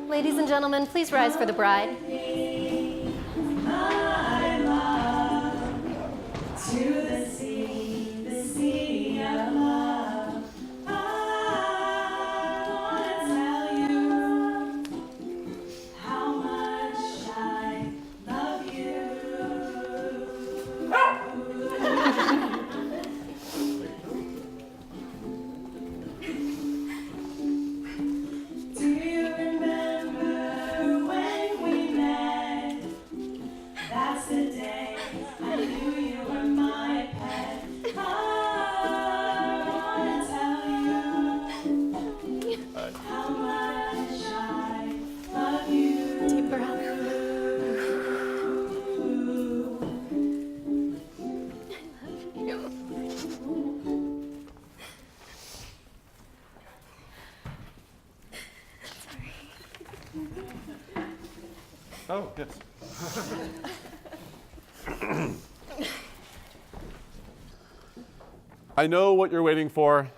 Ladies and gentlemen, please rise for the bride. My love, to the sea of love. I wanna tell you how much I love you. Do you remember when we met? That's the day I knew you were my pet. I wanna tell you how much I love you. Deep breath. Oh, yes. I know what you're waiting for.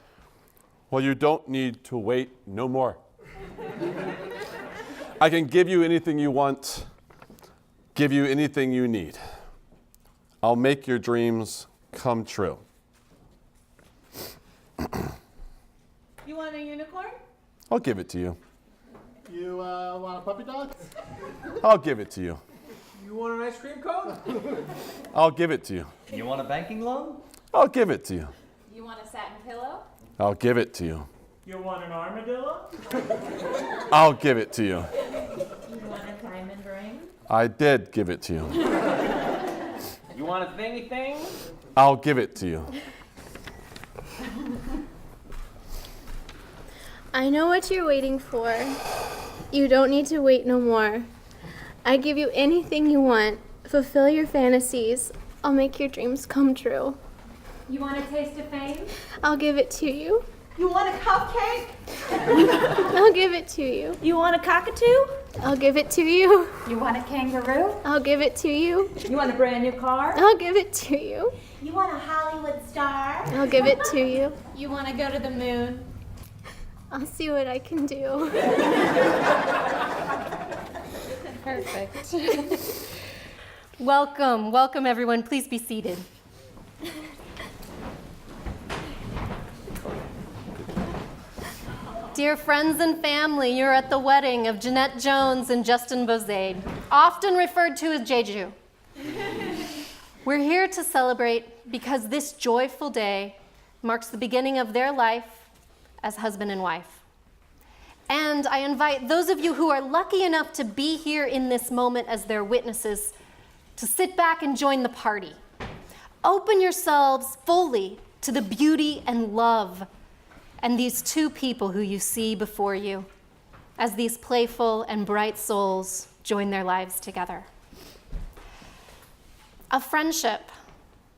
Well, you don't need to wait no more. I can give you anything you want, give you anything you need. I'll make your dreams come true. You want a unicorn? I'll give it to you. You want a puppy dog? I'll give it to you. You want an ice cream cone? I'll give it to you. You want a banking loan? I'll give it to you. You want a satin pillow? I'll give it to you. You want an armadillo? I'll give it to you. You want a diamond ring? I did give it to you. You want a thingy thing? I'll give it to you. I know what you're waiting for. You don't need to wait no more. I give you anything you want. Fulfill your fantasies. I'll make your dreams come true. You want a taste of fame? I'll give it to you. You want a cupcake? I'll give it to you. You want a cockatoo? I'll give it to you. You want a kangaroo? I'll give it to you. You want a brand new car? I'll give it to you. You want a Hollywood star? I'll give it to you. You want to go to the moon? I'll see what I can do. Perfect. Welcome, welcome everyone. Please be seated. Dear friends and family, you're at the wedding of Jeanette Jones and Justin Bozade, often referred to as Jeju. We're here to celebrate because this joyful day marks the beginning of their life as husband and wife. And I invite those of you who are lucky enough to be here in this moment as their witnesses to sit back and join the party. Open yourselves fully to the beauty and love and these two people who you see before you as these playful and bright souls join their lives together. A friendship,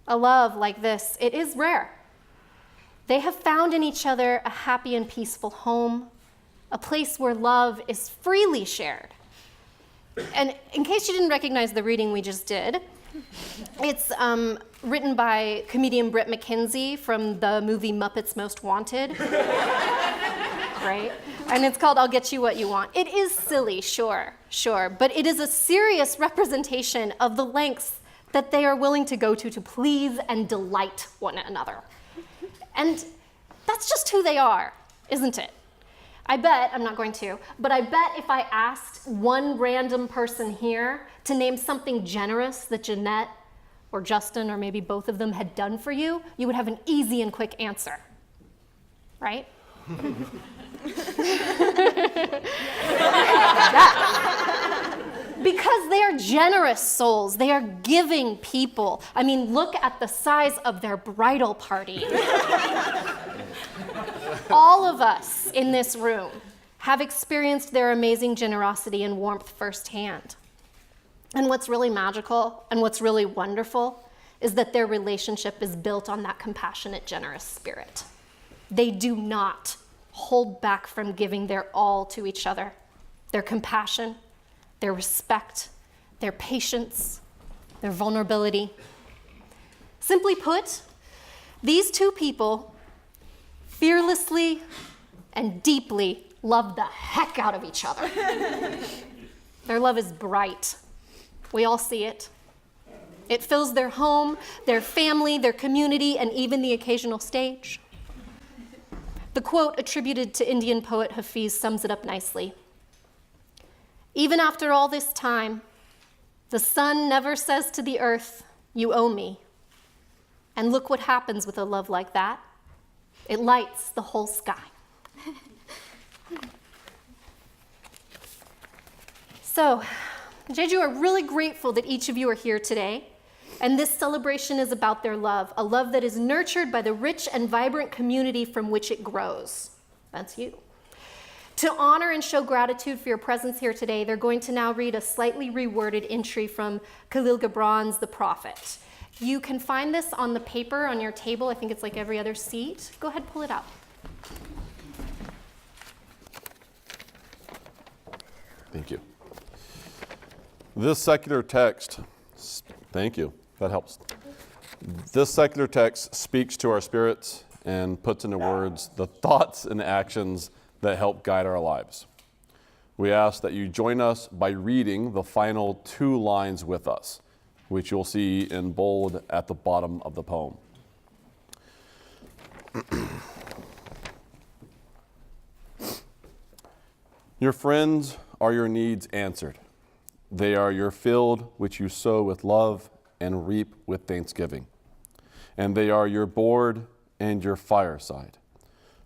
a love like this, it is rare. They have found in each other a happy and peaceful home, a place where love is freely shared. And in case you didn't recognize the reading we just did, it's written by comedian Britt McKinsey from the movie Muppets Most Wanted. Right? And it's called I'll Get You What You Want. It is silly, sure, but it is a serious representation of the lengths that they are willing to go to please and delight one another. And that's just who they are, isn't it? I bet, I'm not going to, but I bet if I asked one random person here to name something generous that Jeanette or Justin or maybe both of them had done for you, you would have an easy and quick answer, right? Because they are generous souls, they are giving people. I mean, look at the size of their bridal party. All of us in this room have experienced their amazing generosity and warmth firsthand. And what's really magical and what's really wonderful is that their relationship is built on that compassionate, generous spirit. They do not hold back from giving their all to each other. Their compassion, their respect, their patience, their vulnerability. Simply put, these two people fearlessly and deeply love the heck out of each other. Their love is bright. We all see it. It fills their home, their family, their community, and even the occasional stage. The quote attributed to Indian poet Hafiz sums it up nicely. Even after all this time, the sun never says to the earth, "You owe me." And look what happens with a love like that. It lights the whole sky. So, Jeju are really grateful that each of you are here today. And this celebration is about their love, a love that is nurtured by the rich and vibrant community from which it grows. That's you. To honor and show gratitude for your presence here today, they're going to now read a slightly reworded entry from Khalil Gibran's The Prophet. You can find this on the paper on your table. I think it's like every other seat. Go ahead, pull it out. Thank you. This secular text, thank you, that helps. This secular text speaks to our spirits and puts into words the thoughts and actions that help guide our lives. We ask that you join us by reading the final 2 lines with us, which you'll see in bold at the bottom of the poem. Your friends are your needs answered. They are your field which you sow with love and reap with thanksgiving. And they are your board and your fireside.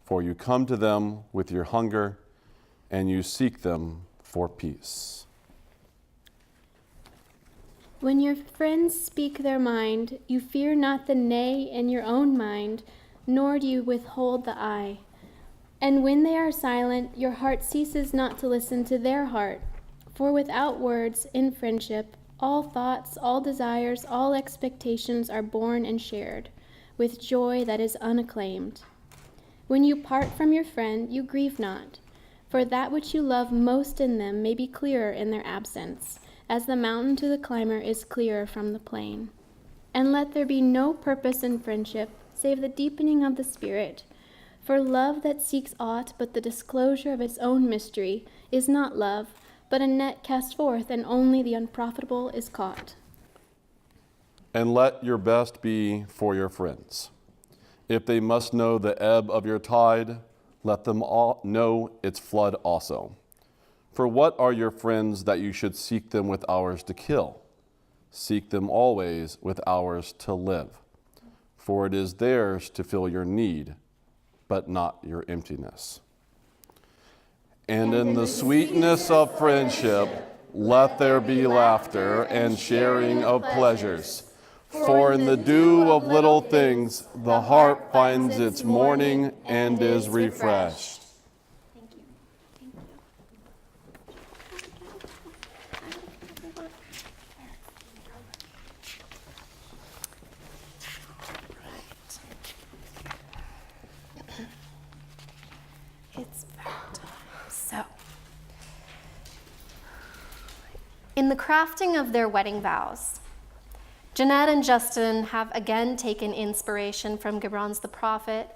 For you come to them with your hunger and you seek them for peace. When your friends speak their mind, you fear not the nay in your own mind, nor do you withhold the I. And when they are silent, your heart ceases not to listen to their heart. For without words, in friendship, all thoughts, all desires, all expectations are born and shared, with joy that is unacclaimed. When you part from your friend, you grieve not, for that which you love most in them may be clearer in their absence, as the mountain to the climber is clearer from the plain. And let there be no purpose in friendship, save the deepening of the spirit. For love that seeks aught but the disclosure of its own mystery is not love, but a net cast forth, and only the unprofitable is caught. And let your best be for your friends. If they must know the ebb of your tide, let them all know its flood also. For what are your friends that you should seek them with hours to kill? Seek them always with hours to live. For it is theirs to fill your need, but not your emptiness. And in the sweetness of friendship, let there be laughter and sharing of pleasures. For in the dew of little things, the heart finds its morning and is refreshed. Thank you. It's about time. So, in the crafting of their wedding vows, Jeanette and Justin have again taken inspiration from Gibran's The Prophet,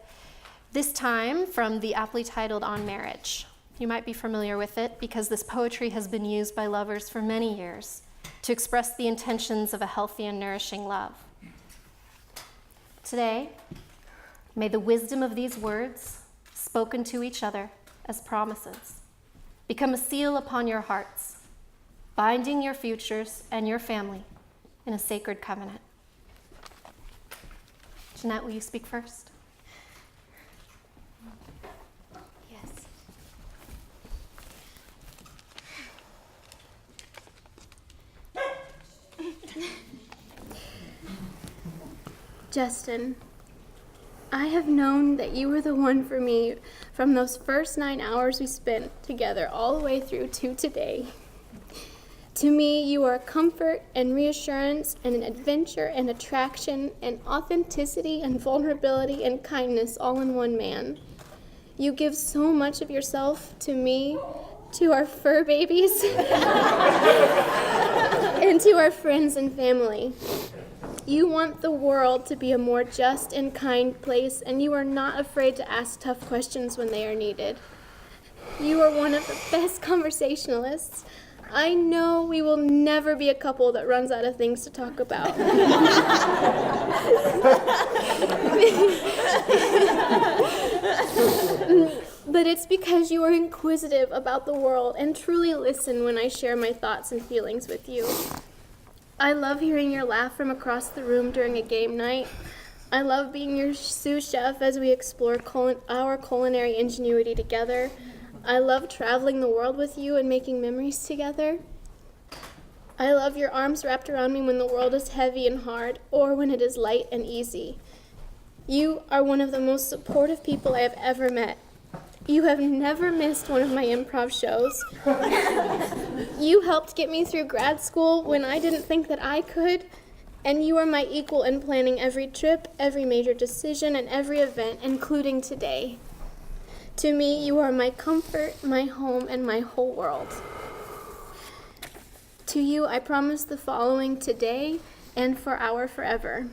this time from the aptly titled On Marriage. You might be familiar with it because this poetry has been used by lovers for many years to express the intentions of a healthy and nourishing love. Today, may the wisdom of these words, spoken to each other as promises, become a seal upon your hearts, binding your futures and your family in a sacred covenant. Jeanette, will you speak first? Yes. Justin, I have known that you were the one for me from those first 9 hours we spent together all the way through to today. To me, you are comfort and reassurance and an adventure and attraction and authenticity and vulnerability and kindness all in one man. You give so much of yourself to me, to our fur babies, and to our friends and family. You want the world to be a more just and kind place, and you are not afraid to ask tough questions when they are needed. You are one of the best conversationalists. I know we will never be a couple that runs out of things to talk about. But it's because you are inquisitive about the world and truly listen when I share my thoughts and feelings with you. I love hearing your laugh from across the room during a game night. I love being your sous chef as we explore our culinary ingenuity together. I love traveling the world with you and making memories together. I love your arms wrapped around me when the world is heavy and hard, or when it is light and easy. You are one of the most supportive people I have ever met. You have never missed one of my improv shows. You helped get me through grad school when I didn't think that I could, and you are my equal in planning every trip, every major decision, and every event, including today. To me, you are my comfort, my home, and my whole world. To you, I promise the following today and for our forever.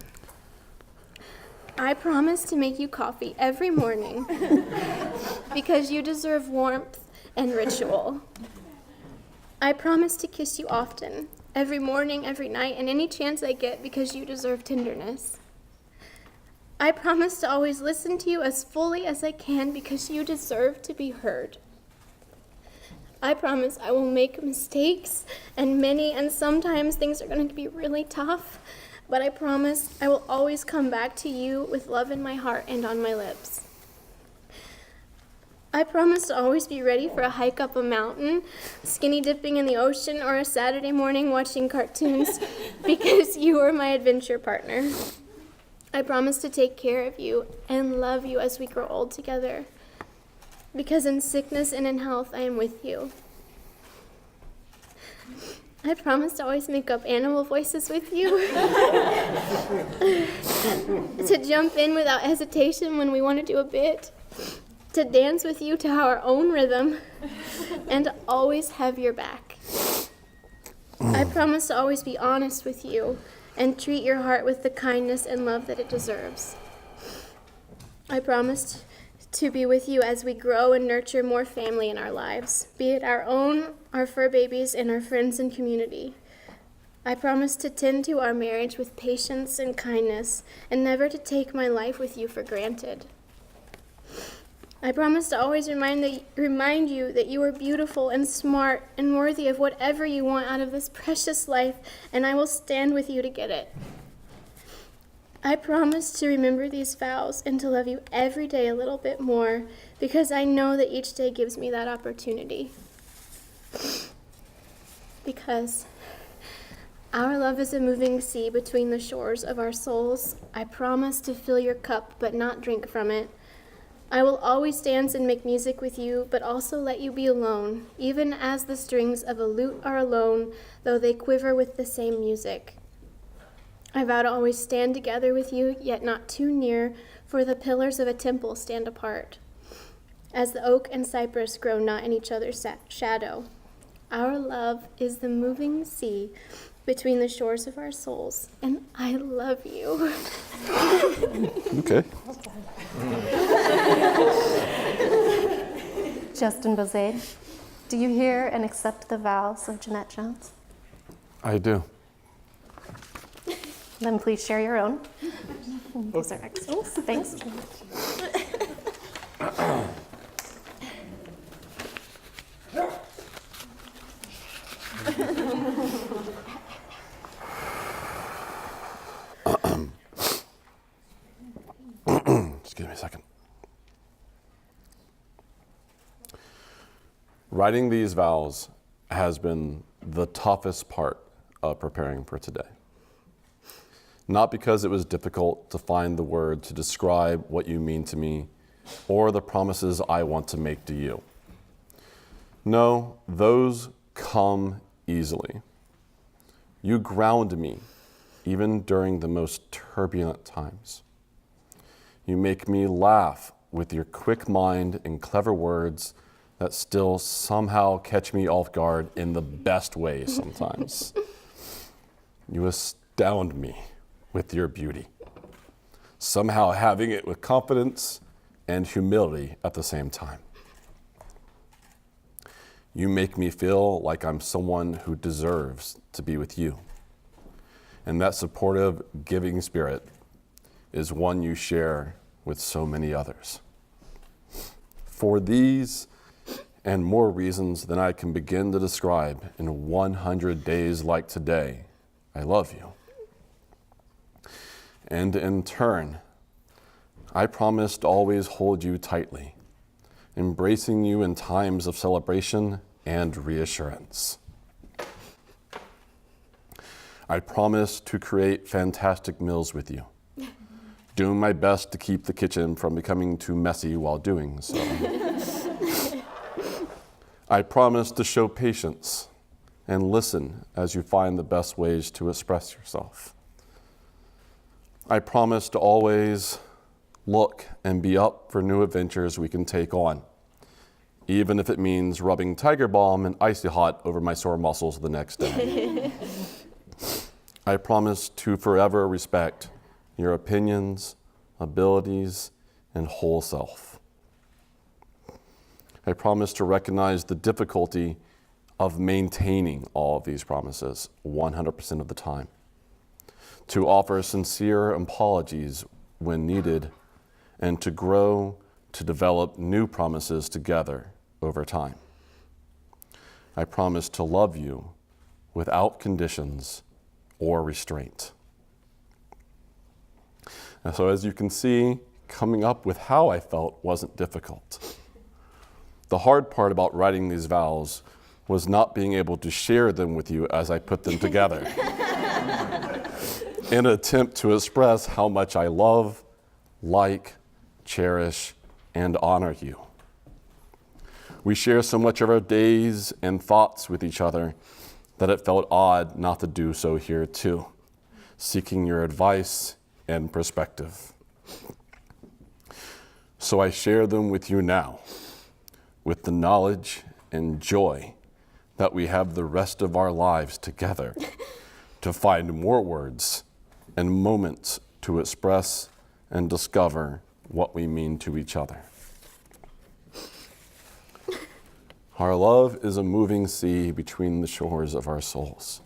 I promise to make you coffee every morning because you deserve warmth and ritual. I promise to kiss you often, every morning, every night, and any chance I get because you deserve tenderness. I promise to always listen to you as fully as I can because you deserve to be heard. I promise I will make mistakes, and sometimes things are going to be really tough, but I promise I will always come back to you with love in my heart and on my lips. I promise to always be ready for a hike up a mountain, skinny dipping in the ocean, or a Saturday morning watching cartoons because you are my adventure partner. I promise to take care of you and love you as we grow old together, because in sickness and in health I am with you. I promise to always make up animal voices with you, to jump in without hesitation when we want to do a bit, to dance with you to our own rhythm, and to always have your back. I promise to always be honest with you and treat your heart with the kindness and love that it deserves. I promise to be with you as we grow and nurture more family in our lives, be it our own, our fur babies, and our friends and community. I promise to tend to our marriage with patience and kindness, and never to take my life with you for granted. I promise to always remind you that you are beautiful and smart and worthy of whatever you want out of this precious life, and I will stand with you to get it. I promise to remember these vows and to love you every day a little bit more, because I know that each day gives me that opportunity. Because our love is a moving sea between the shores of our souls. I promise to fill your cup but not drink from it. I will always dance and make music with you, but also let you be alone, even as the strings of a lute are alone, though they quiver with the same music. I vow to always stand together with you, yet not too near, for the pillars of a temple stand apart, as the oak and cypress grow not in each other's shadow. Our love is the moving sea between the shores of our souls, and I love you. Okay. Justin Bozade, do you hear and accept the vows of Jeanette Jones? I do. Then please share your own. These are extras. Thanks. Just give me a second. Writing these vows has been the toughest part of preparing for today. Not because it was difficult to find the word to describe what you mean to me or the promises I want to make to you. No, those come easily. You ground me, even during the most turbulent times. You make me laugh with your quick mind and clever words that still somehow catch me off guard in the best way sometimes. You astound me with your beauty, somehow having it with confidence and humility at the same time. You make me feel like I'm someone who deserves to be with you. And that supportive, giving spirit is one you share with so many others. For these and more reasons than I can begin to describe in 100 days like today, I love you. And in turn, I promise to always hold you tightly, embracing you in times of celebration and reassurance. I promise to create fantastic meals with you, doing my best to keep the kitchen from becoming too messy while doing so. I promise to show patience and listen as you find the best ways to express yourself. I promise to always look and be up for new adventures we can take on, even if it means rubbing Tiger Balm and Icy Hot over my sore muscles the next day. I promise to forever respect your opinions, abilities, and whole self. I promise to recognize the difficulty of maintaining all of these promises 100% of the time, to offer sincere apologies when needed, and to grow to develop new promises together over time. I promise to love you without conditions or restraint. And so as you can see, coming up with how I felt wasn't difficult. The hard part about writing these vows was not being able to share them with you as I put them together in an attempt to express how much I love, like, cherish, and honor you. We share so much of our days and thoughts with each other that it felt odd not to do so here too, seeking your advice and perspective. So I share them with you now, with the knowledge and joy that we have the rest of our lives together to find more words and moments to express and discover what we mean to each other. Our love is a moving sea between the shores of our souls.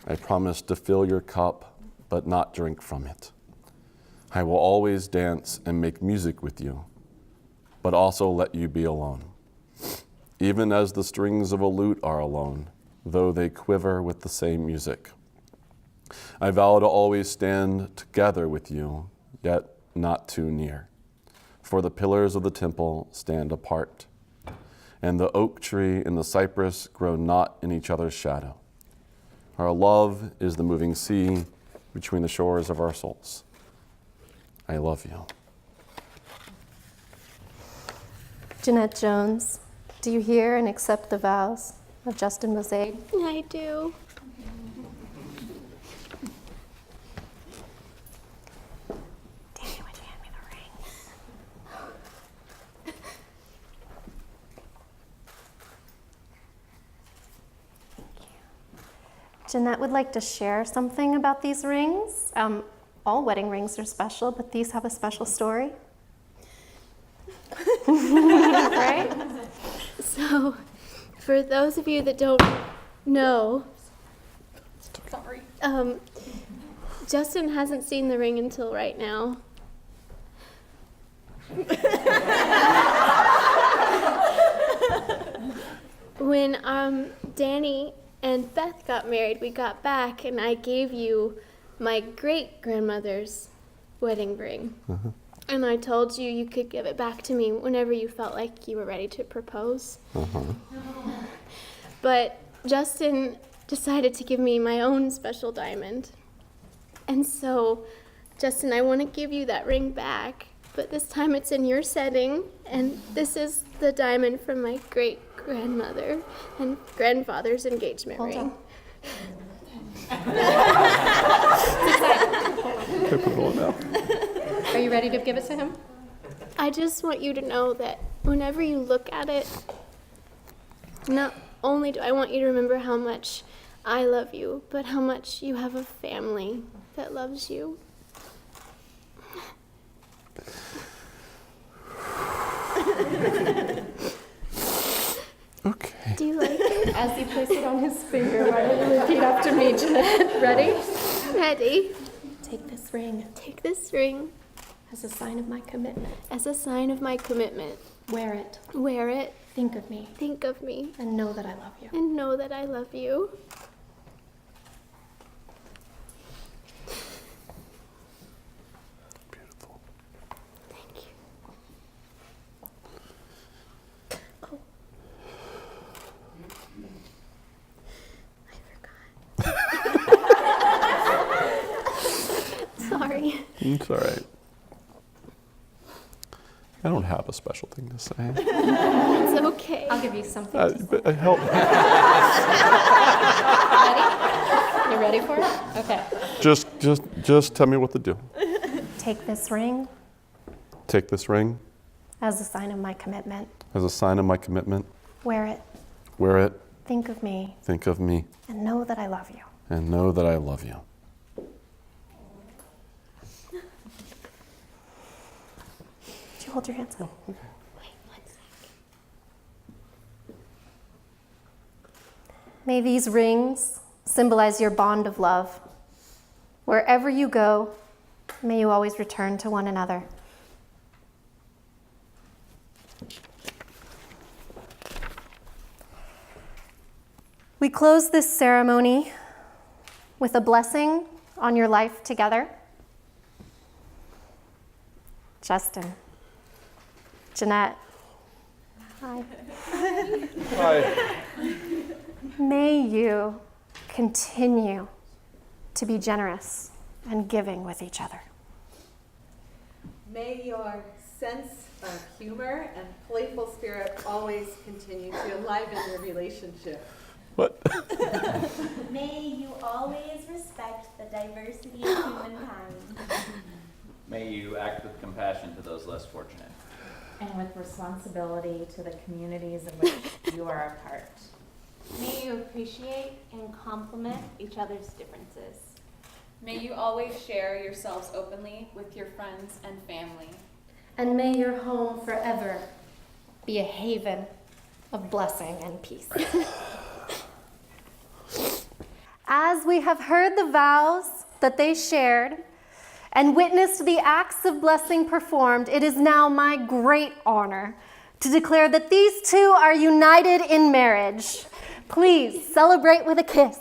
I promise to fill your cup, but not drink from it. I will always dance and make music with you, but also let you be alone, even as the strings of a lute are alone, though they quiver with the same music. I vow to always stand together with you, yet not too near, for the pillars of the temple stand apart, and the oak tree and the cypress grow not in each other's shadow. Our love is the moving sea between the shores of our souls. I love you. Jeanette Jones, do you hear and accept the vows of Justin Mosade? I do. Danny, would you hand me the ring? Thank you. Jeanette would like to share something about these rings. All wedding rings are special, but these have a special story. Right? So, for those of you that don't know, Sorry. Justin hasn't seen the ring until right now. When Danny and Beth got married, we got back and I gave you my great-grandmother's wedding ring. Uh-huh. And I told you you could give it back to me whenever you felt like you were ready to propose. Uh-huh. But Justin decided to give me my own special diamond. And so, Justin, I want to give you that ring back, but this time it's in your setting, and this is the diamond from my great-grandmother and grandfather's engagement Hold ring. on. Okay, put it on now. Are you ready to give it to him? I just want you to know that whenever you look at it, not only do I want you to remember how much I love you, but how much you have a family that loves you. Okay. Do you like it? As you place it on his finger, why don't you repeat after me, Jeanette? Ready? Ready? Take this ring Take this ring as a sign of my commitment. as a sign of my commitment. Wear it. Wear it, Think of me. think of me, And know that I love you. and know that I love you. Beautiful. Thank you. Oh. I forgot. Sorry. It's all right. I don't have a special thing to say. It's okay. I'll give you something to say. But help. Ready? You ready for it? Okay. Just tell me what to do. Take this ring Take this ring as a sign of my commitment. as a sign of my commitment. Wear it. Wear it. Think of me. Think of me. And know that I love you. And know that I love you. Would you hold your hands up? Wait 1 second. May these rings symbolize your bond of love. Wherever you go, may you always return to one another. We close this ceremony with a blessing on your life together. Justin, Jeanette, hi. Hi. May you continue to be generous and giving with each other. May your sense of humor and playful spirit always continue to enliven your relationship. What? May you always respect the diversity of humankind. May you act with compassion to those less fortunate. And with responsibility to the communities of which you are a part. May you appreciate and complement each other's differences. May you always share yourselves openly with your friends and family. And may your home forever be a haven of blessing and peace. As we have heard the vows that they shared and witnessed the acts of blessing performed, it is now my great honor to declare that these two are united in marriage. Please celebrate with a kiss.